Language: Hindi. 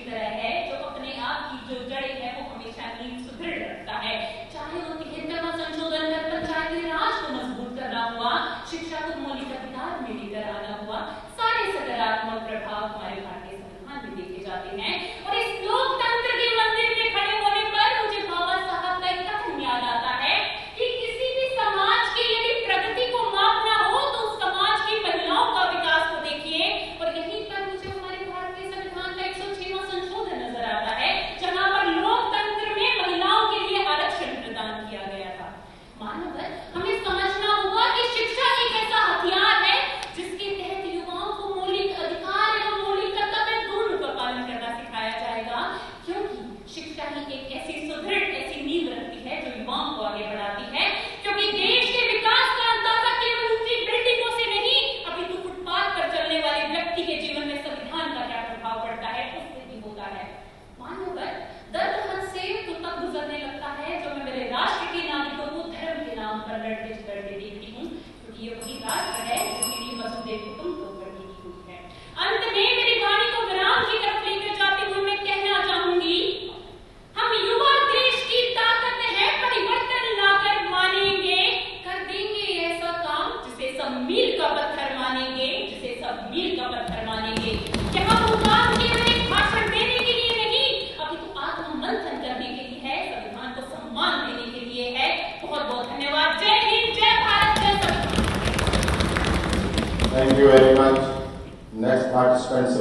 तरह है जो अपने आप की जो जड़ें है वो हमेशा नींव सुदृढ़ रखता है। चाहे वो 73वां संशोधन कर पंचायती राज को मजबूत करना हुआ, शिक्षा को मौलिक अधिकार में लेकर आना हुआ, सारे सकारात्मक प्रभाव हमारे भारतीय संविधान में देखे जाते हैं। और इस लोकतंत्र के मंदिर में खड़े होने पर मुझे बाबा साहब का एक कथन याद आता है कि किसी भी समाज की यदि प्रगति को मापना हो तो उस समाज की महिलाओं का विकास को देखिए। और यहीं पर मुझे हमारे भारतीय संविधान का 106वां संशोधन नजर आता है जहां पर लोकतंत्र में महिलाओं के लिए आरक्षण प्रदान किया गया था। मानव हमें समझना होगा कि शिक्षा एक ऐसा हथियार है जिसके तहत युवाओं को मौलिक अधिकार एवं मौलिक कर्तव्य दोनों का पालन करना सिखाया जाएगा, क्योंकि शिक्षा ही एक ऐसी सुदृढ़ ऐसी नींव रखती है जो युवाओं को आगे बढ़ाती है। क्योंकि देश के विकास का अंदाजा केवल ऊंची बिल्डिंगों से नहीं, अभी तो फुटपाथ पर चलने वाले व्यक्ति के जीवन में संविधान का क्या प्रभाव पड़ता है उससे भी होता है। मानव दर्द से तो तब गुजरने लगता है जब मैं मेरे राष्ट्र के नागरिकों को धर्म के नाम पर लड़ते झगड़ते देखती हूँ, क्योंकि ये वही राष्ट्र है जिसके लिए मसूदे कुटुंब को करने की हुई है। अंत में मेरी वाणी को विराम की तरफ लेकर जाते हुए मैं कहना चाहूंगी, हम युवा देश की ताकत है, परिवर्तन लाकर मानेंगे, कर देंगे ऐसा काम जिसे सब मील का पत्थर मानेंगे, जिसे सब मील का पत्थर मानेंगे। यहाँ वो काम केवल एक भाषण देने के लिए नहीं, अभी तो आत्ममंथन करने के लिए है, संविधान को सम्मान देने के लिए है। बहुत बहुत धन्यवाद। जय हिंद, जय भारत, जय संविधान। Thank you very much. Next participants